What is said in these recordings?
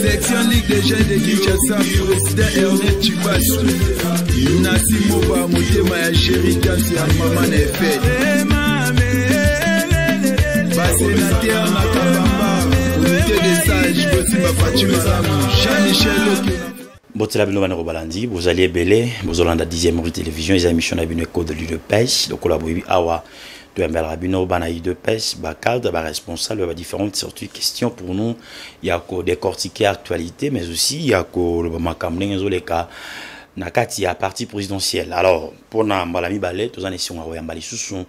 Section Ligue des jeunes de Kinshasa, président Ernest Chibasu. Nassi Moba, Motema ya Chéri Kasi ya Maman Efet. Basénateur Nakabamba, comité des sages, Bosimba Fatima Samu, Jean-Michel Loki. Botela bino bana robalandi, vous allez belé, vous olanda 10e rue télévision, les émissions na bino code de l'île de pêche, donc la boibi awa de mbela bino bana de pêche, ba cadre, ba responsable, ba différentes sorties questions pour nous, il y a ko décortiquer actualité, mais aussi il y a ko le makamne ngezoleka na kati ya parti présidentiel. Alors pour na mbalami balé, tous en ession a yambali susu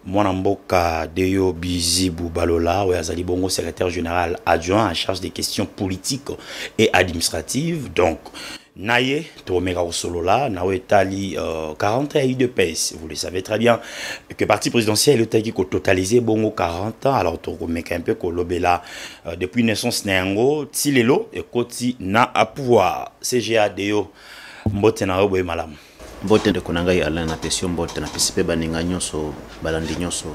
mwana mboka Deyo Bizibu Balola, Oyazali Bongo, secrétaire général adjoint en charge des questions politiques et administratives. Donc, Naye, Tomega Solola, Nawe Tali, 40 ans de PES. Vous le savez très bien que le parti présidentiel est qui a totalisé Bongo 40 ans. Alors, Tomeka un peu Kolobela, depuis naissance Nengo, Tilelo, et Koti na à pouvoir. CGA Deyo, Mbote na Oboe Malam. Mbote de Konangai Alain na question Mbote na PCP baninga nyonso balandi nyonso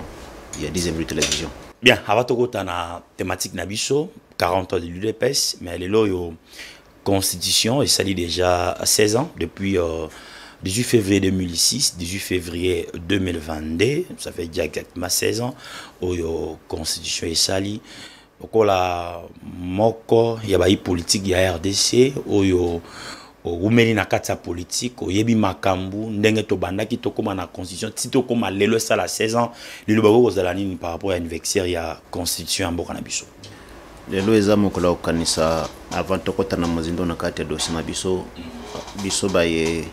il y a 10e télévision. Bien, avant de na thématique nabiso 40 ans de l'UDPS, mais les loyo constitution et ça dit déjà 16 ans depuis 18 février 2006, 18 février 2022, ça fait déjà exactement 16 ans oyo constitution et sali okola moko ya ba politique ya RDC oyo umeli na kati ya politique oyebi makambu ndenge to bandaki to koma na constitution ti to koma lelo sala 16 ans lelo bako kozala nini par rapport à anniversaire ya constitution ya mboka na biso lelo eza mokola okanisa avant to kota na mozindo na kati ya dossier na biso biso baye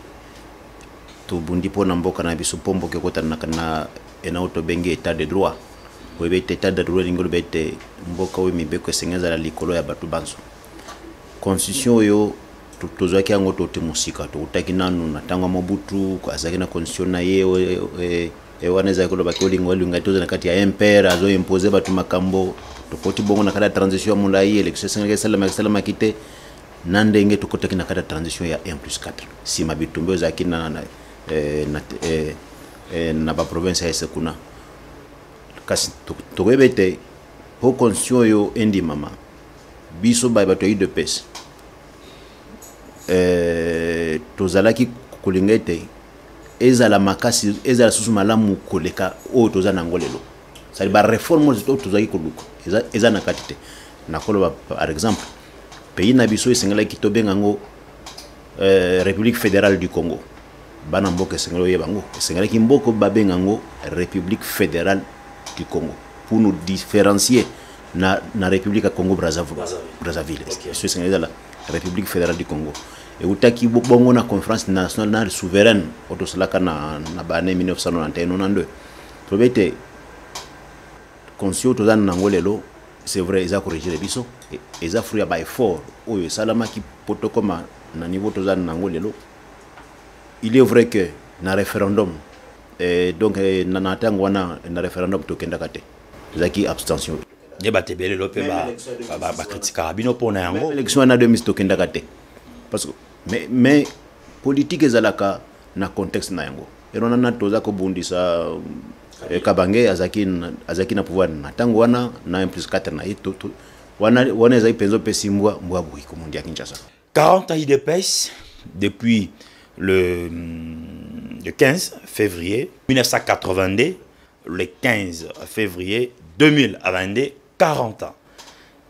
to bundi pona mboka na biso pombo ke kota na ena auto bengi état de droit oyebe état de droit ngolo bete mboka we mibeko esengeza la likolo ya batu banso constitution yo tozaki yango tote musika to utaki nanu na tangwa Mobutu kwa azaki na constitution na ye waneza ko lobaki olingo linga toza na kati ya impère azo imposer batu makambo to koti bongo na kala transition munda ye election senga salama kite nandenge to kotaki na kala transition ya 1+4 si mabitumbe ozaki na ba province ya sekuna kasi to webete po constitution yo endi mama biso ba bato de pes tozalaki kulingete ezala makasi ezala susu malamu koleka o tozana ngolelo sali ba réforme tozaki koluka eza na katite na koloba par exemple pays na biso esengela kitobenga ngo République fédérale du Congo bana mboka esengela yebango esengela ki mboko babenga ngo République fédérale du Congo pour nous différencier na République Congo Brazzaville c'est esengela la République fédérale du Congo et utaki bongo na conférence nationale souveraine otosalaka na bane 1991-92 probete conscient tozana nangolelo c'est vrai ils a corrigé les biso et ils a fruit ba effort oyo salama ki potokoma na niveau tozana nangolelo il est vrai que na référendum et donc na natango wana na référendum tokenda kate zaki abstention débat tebele lope ba critique bino pona yango élection na 2000 tokenda kate parce que mais politique ezalaka na contexte na yango erona na toza ko bundisa kabange azaki na pouvoir na tango wana na 1+4 na ito wana ezai penzo pesi mbwa bui ko mundi ya Kinshasa 40 ans de pêche depuis le 15 février 1982 le 15 février 2022 40 ans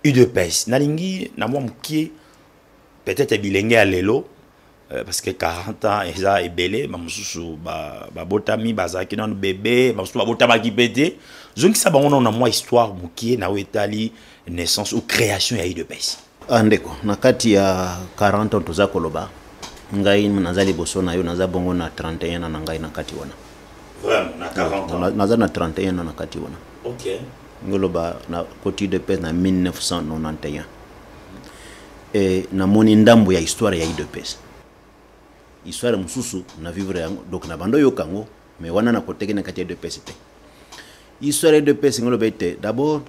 UDPS nalingi na mwa mukie peut-être bilenge à lelo parce que 40 ans eza ebele bamususu ba botami bazaki na bébé bamususu botama ki pété zonki sa bango na mwa histoire mukie na wetali naissance ou création ya UDPS andeko na kati ya 40 ans toza koloba ngai nazali boso na yo naza bongo na 31 na ngai na kati wana vraiment na 40 ans naza na 31 na kati wana OK ngoloba na koti de pes na 1991 et na moni ndambo ya histoire ya UDPS histoire mususu na vivre yango donc na bando yo kango mais wana na koteke na kati ya UDPS te histoire de UDPS ngoloba ite d'abord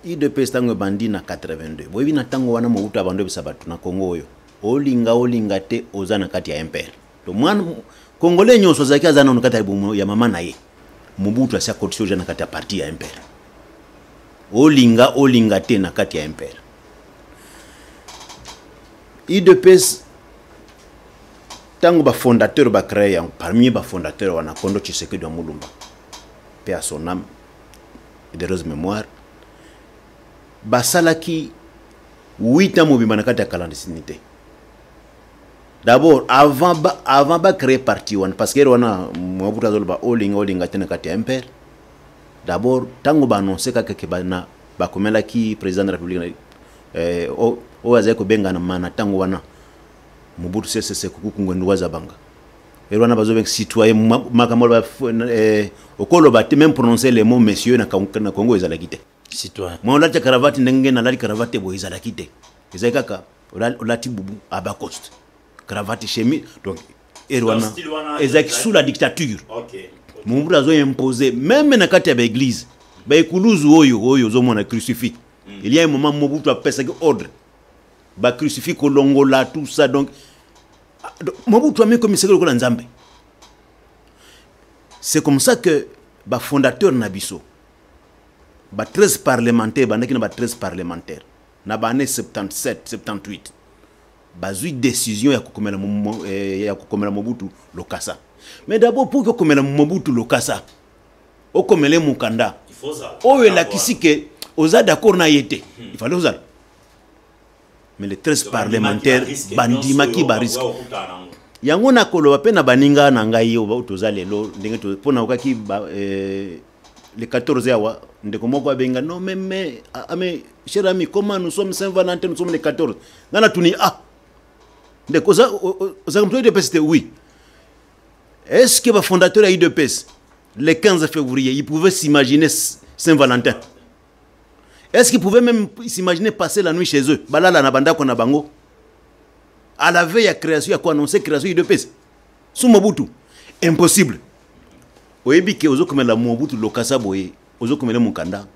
UDPS tango bandi na 82 boyebi na tango wana mo uta bando bisabatu na Congo oyo olinga te oza na kati ya impère to mwana congolais nyonso zaki azana na kati ya mama na ye Mobutu asia condition jana kati ya parti ya MPR. Olinga te na kati ya MPR. UDPS tango ba fondateur ba créé parmi ba fondateur wana Kondo Tshisekedi wa Mulumba. Paix à son âme et de heureuse mémoire. Basalaki 8 ans mobimba na kati ya clandestinité. D'abord, avant de créer parti, parce que Mobutu azoloba olinga te na kati ya MPR. D'abord, tango ba annoncer que bana ba komela ki président de la République o azai ko benga na mana tango wana Mobutu sese kuku ngwendu wazabanga. Wana bazo ben citoyen makamolo okolo ba te même prononcer les mots messieurs na Congo ezalaki te. Citoyen. Moi on l'a cravate ndenge na la cravate bo ezalaki te. Ezai kaka on ti bubu abacoste. Cravate chemise donc erwana ezaki sous la dictature. OK. Mobutu azo imposer même na kati ya l'église. Ba ekuluzu oyo zo mona crucifix. Il y a un moment Mobutu a pesa ordre. Ba crucifix kolongola tout ça donc Mobutu a mis comme secrétaire de Nzambe. C'est comme ça que ba fondateur Nabiso ba 13 parlementaires ba 13 parlementaires na ba année 77 78 bazui décision ya kokomela Mobutu Lokasa. Mais d'abord pour que kokomela Mobutu Lokasa okomele mukanda il faut ça oyo la kisike oza d'accord na yete il fallait oza. Mais les 13 parlementaires bandimaki barisque yango na koloba pe na baninga na ngai yo toza lelo ndenge to pona okaki le 14 awa ndeko moko abenga non mais cher ami comment nous sommes Saint-Valentin nous sommes le 14 ngana tuni ndeko za comme toi de PST oui. Est-ce que le fondateur a eu de PES le 15 février il pouvait s'imaginer Saint-Valentin? Est-ce qu'ils pouvaient même s'imaginer passer la nuit chez eux? Balala na banda kona bango. À la veille à création, à quoi annoncer création de PES. Sous Mobutu. Impossible. Oyebi ke ozo komela Mobutu Lokasa boye, ozo komela Mukanda.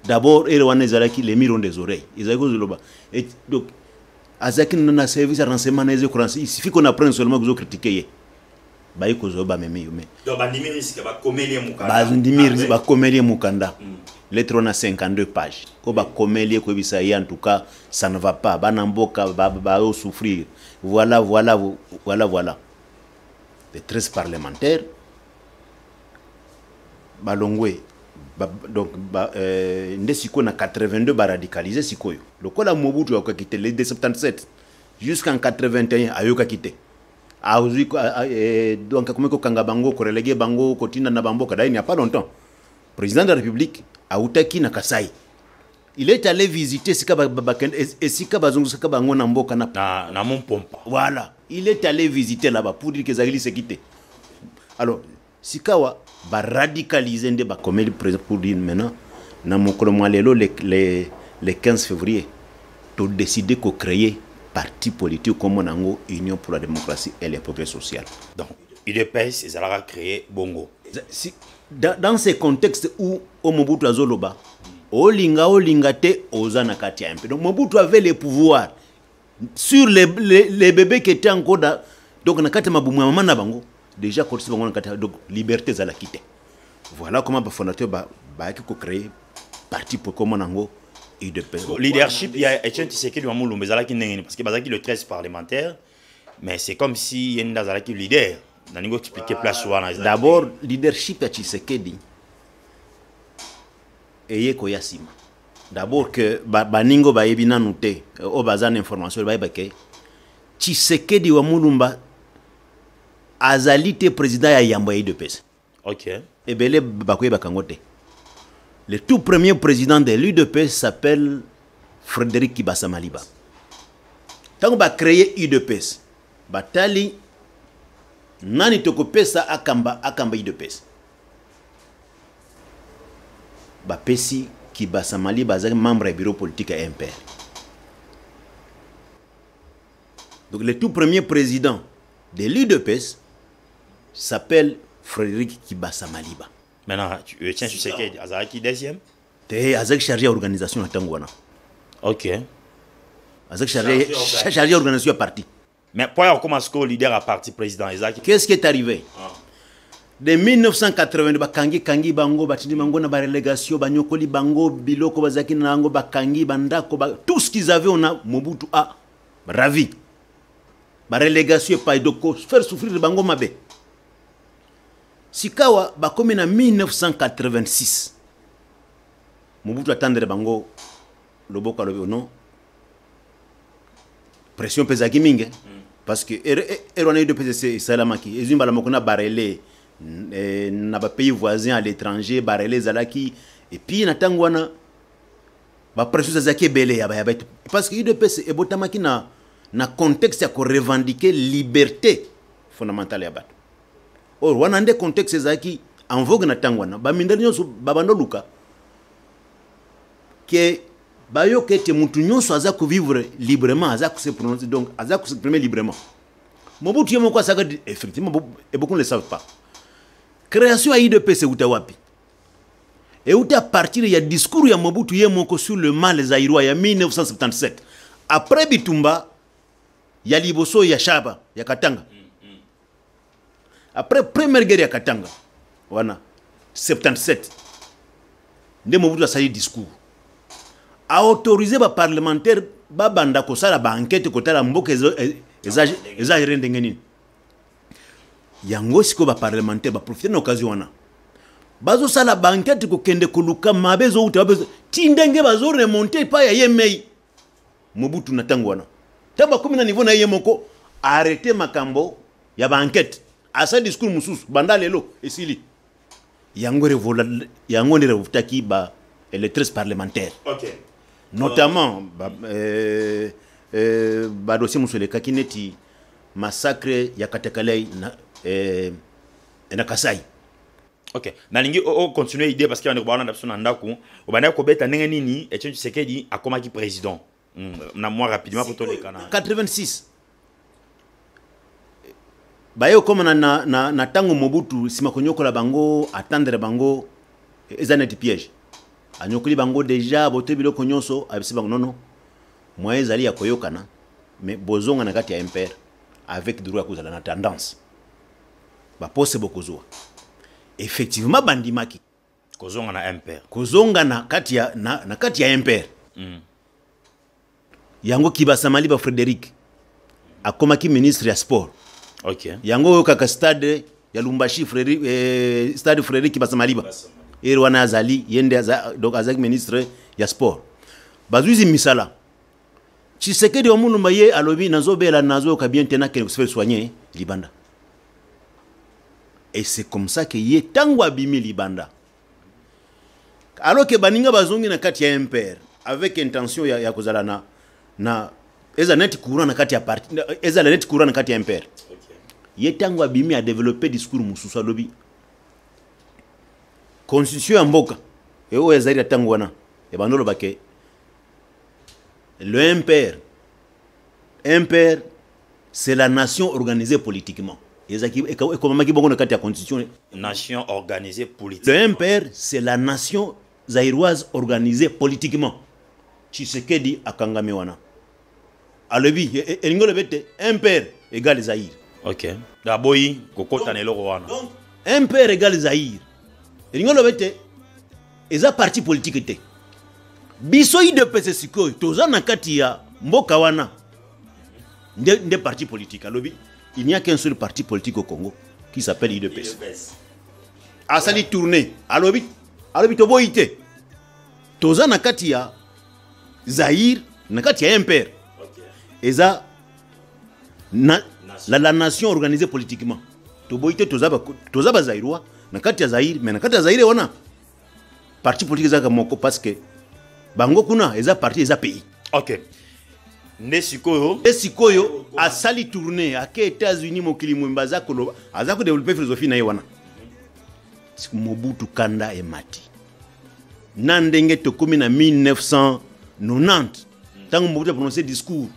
D'abord, Erwana ezalaki les mirons des oreilles. Ezalaki zoloba. Et donc azaki na service à renseignement na ezeko il suffit qu'on apprenne seulement que vous critiquez. Bayi kozoba meme yume. Donc bandimiri sika ba komelie Mukanda. Bandimiri ba komelie Mukanda. Lettre on a 52 pages. Ko ba komelie ko bisa en tout cas ça ne va pas. Banamboka ba souffrir. Voilà. Les 13 parlementaires balongwe donc ndesiko na 82 ba radicalisé sikoyo. Lokola Mobutu a quitté les 77 jusqu'en 81 ayoka quitté. Donc comme ko kanga bango ko relégué bango ko tinda na bamboka il n'y a pas longtemps. Président de la République a Outaki na Kasai. Il est allé visiter Sika et Sika Bazongo Sika Bango na mboka na Mompompa. Voilà, il est allé visiter là-bas pour dire que Zagli s'est quitté. Alors, Sikawa va radicaliser des bakomeli pour dire maintenant na mokolo le 15 février to décider ko créer parti politique comme Monango Union pour la démocratie et le progrès social. Donc, UDPS ils allaient créer Bongo. Dans ces contextes où Mobutu azoloba olinga te ozana kati ya MP. Donc Mobutu avait les pouvoirs sur les bébés qui étaient encore dans donc na kati mabumu ya mama na bango déjà côté bango na kati donc liberté za la quitter. Voilà comment le fondateur ba qui créer parti pour comme nango UDPS. Leadership il y a Etienne Tshisekedi wa Mulumba zalaki ndengeni parce que bazaki le 13 parlementaire mais c'est comme si yenda zalaki leader. D'abord, leadership à Tshisekedi et Koyasima. D'abord que baningo ba ebina nute o bazana information ba ebake Tshisekedi wa Mulumba azalite président ya Yamba UDPS. OK. Et belé bakoye bakangote. Le tout premier président de l'UDPS s'appelle Frédéric Kibasa Maliba. Tant ba créer UDPS, batali nani toko pesa akamba UDPS. Ba pesi Kibasa Maliba azaki membre du bureau politique à MPR. Donc le tout premier président de l'UDPS s'appelle Frédéric Kibasa Maliba. Maintenant, tu tiens sur ce qui Azaki deuxième? T'es Azaki chargé d'organisation à Tangwana. OK. Azaki chargé d'organisation à parti. Mais pourquoi on commence au leader à parti président Isaac? Qu'est-ce qui est arrivé? de 1980 bakangi bango batindi bango na ba relégation banyokoli bango biloko bazaki na bango bakangi bandako tout ce qu'ils avaient on a Mobutu a ravi ba relégation pas de faire souffrir bango mabe sikawa bakomi na 1986 Mobutu attendre bango loboko lobi non pression pesaki mingi parce que erona de PCC salamaki ezimba la mokona barele na ba pays voisins à l'étranger barele zalaki et puis na tangwana ba pression zaki belé ya ba parce que UDPS ebotamaki na contexte ya ko revendiquer liberté fondamentale ya bato or wana nde contexte zaki en vogue na tangwana ba mindeli nyonso babando luka que bayo kete mutu nyonso aza ko vivre librement aza ko se prononcer donc aza ko s'exprimer librement Mobutu yemo kwa saka effectivement et beaucoup ne le savent pas création à UDPS uta wapi et uta partir ya discours ya Mobutu yemo ko sur le mal zaïrois ya 1977 après Bitumba ya liboso ya Shaba ya Katanga après première guerre ya Katanga wana 77 nde Mobutu a sali discours a autorisé ba parlementaire ba banda ko sala ba enquête ko tala mboka eza rendenge nini yango siko ba parlementaire ba profiter na occasion wana bazo sala ba enquête ko kende ko luka mabezo uta babezo tindenge bazo remonter pa ya yemei Mobutu na tango wana tamba komi na niveau na yemoko arrêter makambo ya ba enquête asa discours mususu banda lelo esili yango ne revutaki ba électeurs parlementaires. OK. Notamment dossier musole kakineti massacre ya Katekalei na Kasai. OK. Nalingi o continuer idée parce qu'il y a une bonne adaptation na ndaku. Obana ko beta ndenge nini Etienne Tshisekedi akomaki président. Na moi rapidement pour tous les canaux. 86. Bayo comme na tango Mobutu simakonyokola bango attendre bango ezaneti piège. Anyokuli bango déjà bote biloko nyonso abisi bango non moi ezali ya koyokana mais bozonga na kati ya MPR avec droit à kozala na tendance ba pose bokozwa effectivement bandimaki kozonga na MPR kozonga na kati ya MPR yango Kibasamali ba Frédéric akomaki ministre ya sport. OK. Yango kaka stade ya Lumbashi stade Frédéric Kibasamali ba Erwana azali yende donc azaki ministre ya sport bazuizi misala Tshisekedi wa mulumba ye alobi nazobela nazo ka bien tena que se faire soigner libanda et c'est comme ça que ye tango abimi libanda alors que baninga bazongi na kati ya MPR avec intention ya kozala na eza net courant na kati ya parti eza la net courant na kati ya MPR. Ye tango abimi a développer discours mususu alobi constitution ya mboka et o ezali tango wana e bandolo bake le MPR c'est la nation organisée politiquement ezaki e comme maki bongo na kati ya constitution nation organisée politiquement. Le MPR c'est la nation zaïroise organisée politiquement. Tshisekedi akangame wana alobi elingolo bete MPR égale Zaïre. OK. Daboyi kokota na eloko wana. Donc MPR égale Zaïre. Elingolo bete eza parti politique te. Biso UDPS sikoyo toza na kati ya mboka wana. Nde parti politique alobi il n'y a qu'un seul parti politique au Congo qui s'appelle UDPS. Asali tourner alobi to boyite. Toza na kati ya Zaïre na kati ya MPR. OK. Eza la nation organisée politiquement. To boyite toza ba Zaïrois na kati ya Zaïre mais na kati ya Zaïre wana parti politique zaka moko parce que bango kuna eza parti eza pays. OK. Nesikoyo asali tourner à États-Unis mokili mwimbaza koloba azako développer philosophie na yewana. Mobutu kanda emati. Nandenge tokomi na 1990 tango Mobutu a prononcé discours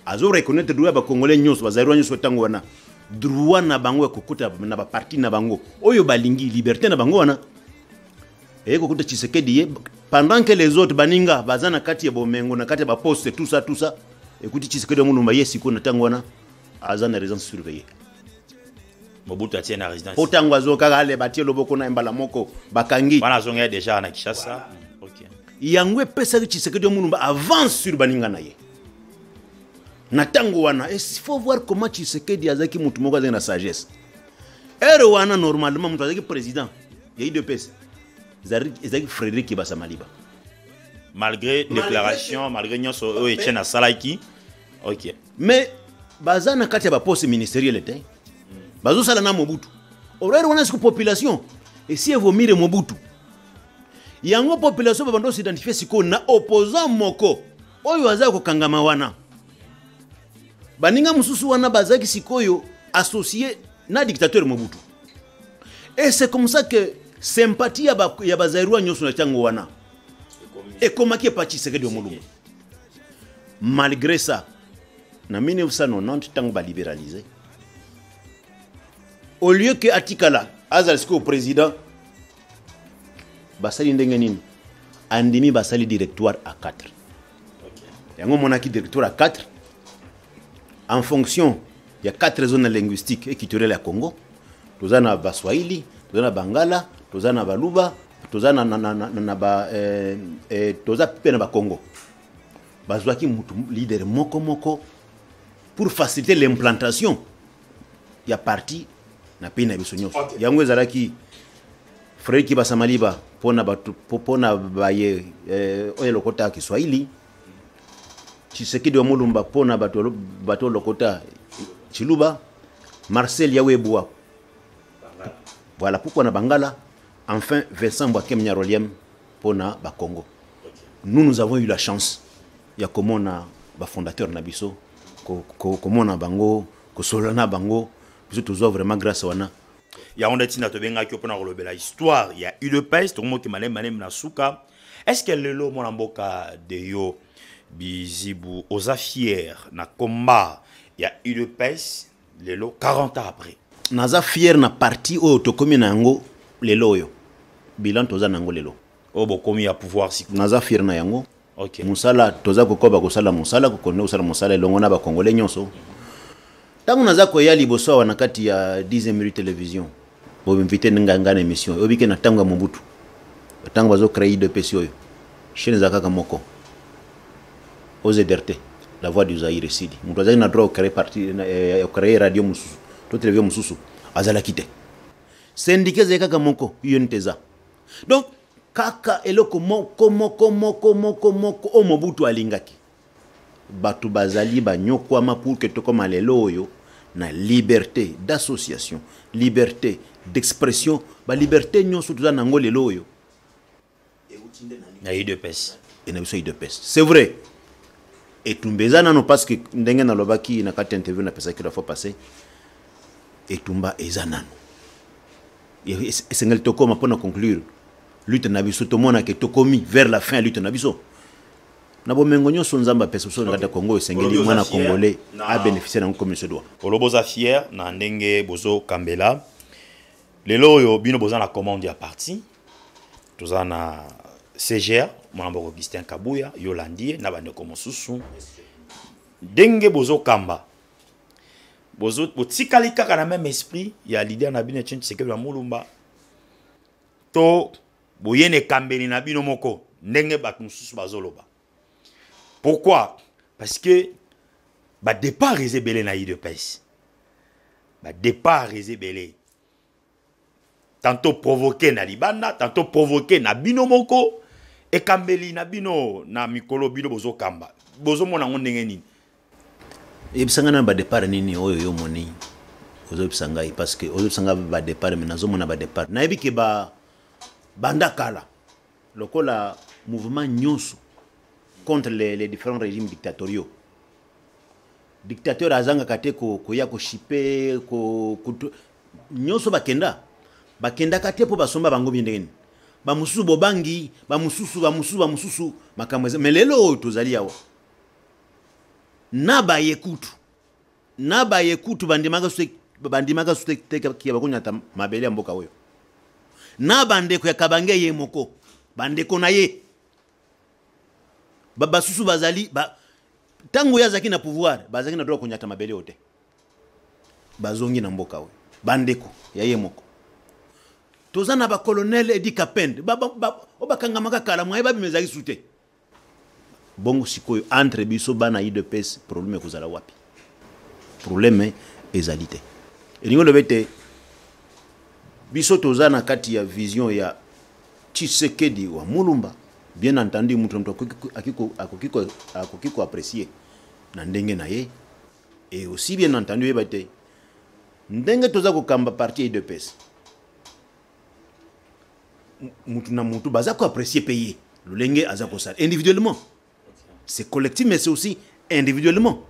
azo reconnaître droit ba congolais nyonso ba Zaïrois nyonso tango wana droit na bango ya kokota na ba parti na bango oyo balingi liberté na bango wana et kokuta Tshisekedi ye pendant que les autres baninga bazana kati ya bomengo na kati ya ba poste tout ça écoute Tshisekedi mulumba ye siko na tango wana azana raison surveiller Mobutu a tient la résidence. Potango azo kaka ale batie loboko na mbala moko bakangi. Wana zonga déjà na Kinshasa. OK. Yangwe pesa Tshisekedi Mulumba avance sur baninga na ye. Na tango wana, il faut voir comment Tshisekedi azaki mutu moko azaki na sagesse. Ere wana normalement mutu azaki président. Il y a eu deux pesa. Ezaki Frédéric Kibasa Maliba. Malgré déclaration, malgré nyoso Etienne na Salaki. OK. Mais bazana kati ya ba poste ministériel était. Bazo sala na Mobutu. Orere wana siku population et si evomire Mobutu. Yango population babando s'identifier siko na opposant moko. Oyo azaki kokangama wana. Baninga mususu wana bazaki sikoyo associé na dictateur Mobutu. Et c'est comme ça que sympathie ya bazairwa nyoso na tango wana. Et comment qui est parti Tshisekedi Mulumba. Malgré ça, en 1990, tant que libéralisé, au lieu que Atikala, Azalsko au président, Basali Ndengenini, Andimi Basali directoire à 4. Il y a un monarchie directoire à 4. En fonction, il y a 4 zones linguistiques et culturelles à Congo. Tozana Baswahili, Tozana Bangala, Tozana Baluba, Tozana Toza Pena ba Congo. Bazwaki mutu leader moko pour faciliter l'implantation. Il y a parti na pays na biso nyonso. Yango ezalaki Frédéric Kibasa Maliba pona baye oyo lokota Kiswahili. Tshisekedi Mulumba pona bato lokota Chiluba. Marcel Yawebua. Voilà pourquoi na Bangala. Enfin, Vincent Boakem Nyaroliem pour na Congo. Nous avons eu la chance. Il y a comme on a fondateur Nabiso, comme on a Bango, que Solana Bango, nous toujours vraiment grâce à wana. Il y a on est na tobenga qui opona relever la histoire. Il y a eu le peste, tout le monde qui manem na souka. Est-ce que le lo mon mboka de yo bizibu osa fier na combat. Il y a eu le peste, le lo 40 ans après. Naza fier na parti o tokomi na ngo le loyo. Bilan toza nango lelo. Obo komi ya pouvoir si. Naza fier na yango. OK. Musala toza kokoba kosala musala kokone usala musala elongo na ba congolais nyonso. Tangu naza koya liboso wana kati ya 10e minute télévision. Bo invité nganga na émission. Obike na tangu ya Mobutu. Tangu bazo créer de PC oyo. Chine zakaka moko. OZRT, la voix du Zaïre Sidi. Mutu azali na droit créer parti créer radio mususu. To télévision mususu. Azala kite. Syndicat zakaka moko yenteza. Donc kaka eloko moko o Mobutu alingaki. Batu bazali banyokwama pour que to comme lelo oyo na liberté d'association, liberté d'expression, ba liberté nyonso tuza nango lelo oyo. Na UDPS. Et na biso UDPS. C'est vrai. Et tumbeza nano parce que ndenge na lobaki na kati interview na pesa ki la fois passé. Et tumba ezanano. Et c'est ngel toko ma pour conclure. Lutte na biso to mona ke tokomi vers la fin lutte na biso. Na bomengo nyonso nzamba pesa so ngata Congo esengeli mwana congolais a bénéficier na comme se doit. Oloboza fier na ndenge bozo kambela. Lelo yo bino boza na commande ya parti. Toza na CGR mwana mboko Augustin Kabuya Yolandi na bande ko mosusu. Ndenge bozo kamba. Bozo botikali kaka na même esprit ya leader na bino Etienne Tshisekedi Mulumba. To boyene kambeli na bino moko ndenge bato mususu bazoloba. Pourquoi? Parce que ba départ rezebele na UDPS. Ba départ rezebele. Tantôt provoqué na libanda, tantôt provoqué na bino moko et kambeli na bino na mikolo bino bozo kamba. Bozo mona ndenge nini? Et bisanga na ba départ nini oyo yo moni. Ozo bisanga parce que ozo bisanga ba départ mais nazo mona ba départ. Na yebi ke ba bandakala lokola mouvement nyonso contre les différents régimes dictatoriaux. Dictateur azanga kate ko ya ko chipe ko nyonso bakenda kate po basomba bango bindeni. Ba mususu bobangi, ba mususu makamweze melelo tozali yawa. Na ba yekutu bandimaka su teka kia bakunyata mabele ya mboka oyo. Na bandeko ya kabange ye moko bandeko na ye basusu bazali tango ya zaki na pouvoir bazaki na droit kunyata mabele ote bazongi na mboka oyo bandeko ya ye moko toza na ba colonel Edi Kapende obakanga makakala mwa ba bimezaki sute bongo sikoyo entre biso bana UDPS problème kozala wapi problème ezalité elingo lobete biso toza na kati ya vision ya Tshisekedi wa Mulumba bien entendu mutu akiko apprécier na ndenge na ye et aussi bien entendu yebate ndenge toza ko kamba parti UDPS mutu na mutu baza ko apprécier payer lolenge aza ko sala individuellement c'est collectif mais c'est aussi individuellement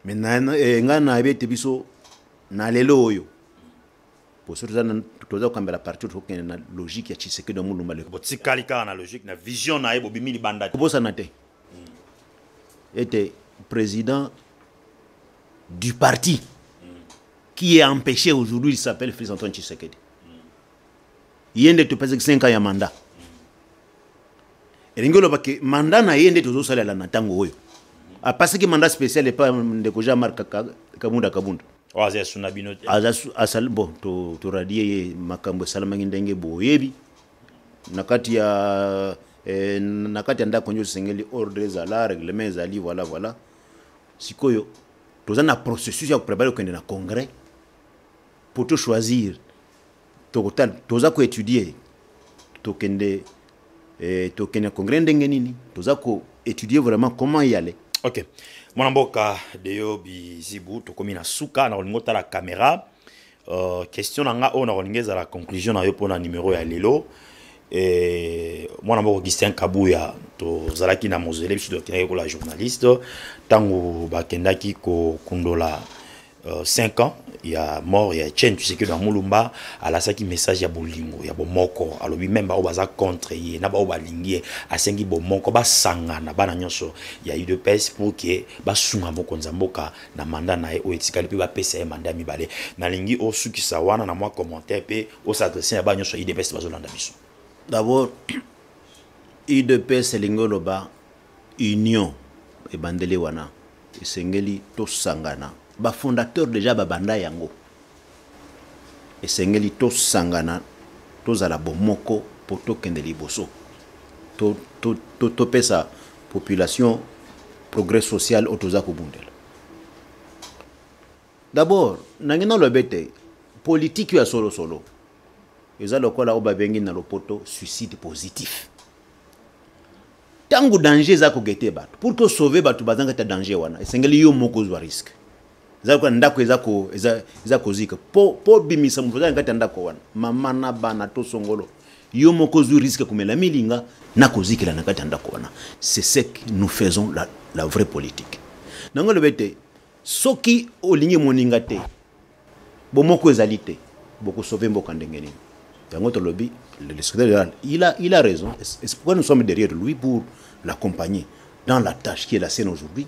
mais nga na yebete biso na lelo oyo pour ça toza ko kamba la parti to ko na logique ya Tshisekedi wa Mulumba le botikali ka na logique na vision na yebo bimili banda ko bosa na te était président du parti qui est empêché aujourd'hui, il s'appelle Félix Antoine Tshisekedi. Il y a des 5 ans de mandat. Et il y a des mandat na yende tozo sala la natango oyo. A parce que mandat spécial est pas de koja marka kabunda kabunda. Oaze suna binote. Asal bon to radie makambo salama ngindenge boyebi. Nakati ya nda konyo sengeli ordre za la règlement za li voilà sikoyo toza na processus ya préparer ko na congrès pour te choisir toza ko étudier to kende congrès ndenge nini toza ko étudier vraiment comment y aller. OK mwana mboka deyo bizibu to komi na suka na ngota la caméra question nga on a la conclusion na yo pona numéro ya lelo. Et moi d'abord Augustin Kabuya to zalaki na mozele biso dokinaki ko la journaliste tango bakendaki ko kundola 5 ans il y a mort il y a Etienne Tshisekedi dans Mulumba alasaki message ya bolingo ya bomoko alobi même ba baza contre ye na ba balingi asengi bomoko ba sangana bana nyonso ya UDPS pour que ba sunga bokonza mboka na mandat na e o etikali pe ba pesa e mandat mibale na lingi o sukisa wana na moi commentaire pe o s'adresser ya ba nyonso UDPS bazolanda biso. D'abord, UDPS Lingoloba, Union et Bandele Wana, et Sengeli Tosangana, ba fondateur déjà Babanda Yango, et Sengeli Tosangana, Tozala Bomoko, Poto Kendeli Boso, Topé sa population, progrès social, Otozako Bundel. D'abord, Nangina Lobete, politique ya solo. Eza lokola obabengi na lopoto suicide positif. Tangu danger za ko gete bato pour que sauver bato bazanga ta danger wana esengeli yo moko zwa risque. Eza ko ndako eza ko zika po bimisa mfuza ngata ndako wana mama na bana to songolo yo moko zwa risque kumela milinga na ko zikila na ngata ndako wana. C'est ce que nous faisons la vraie politique. Nango lebete soki olingi moninga te bomoko ezalite boko sauver mboka ndenge nini. Le secrétaire général, il a raison. C'est pourquoi nous sommes derrière lui pour l'accompagner dans la tâche qui est la sienne aujourd'hui.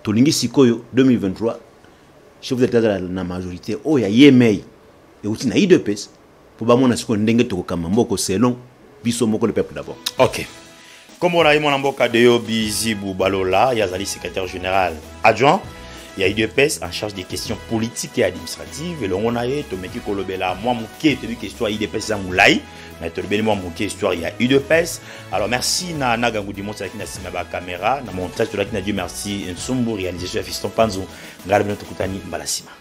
Tolingi Sikoyo 2023, chef d'État de la majorité, oh ya yemei et aussi na IDPS pour ba mona siko ndenge to kamamboko selon biso moko le peuple d'abord. OK. Comme on a eu mon amboka de Yobi Zibou Balola, Yazali secrétaire général adjoint. Il y a UDPS en charge des questions politiques et administratives. Et le Ronaye, Tomeki Kolobela, moi, mon qui est que soit UDPS en Moulay, mais tu le moi, mon qui histoire, il y a UDPS. Alors, merci, na Nagangudi, mon qui n'a pas caméra, na montage, tu l'as dit, merci, Nsumbu, réalisation, Fiston Panzo, Galabino Tokutani, Balasima.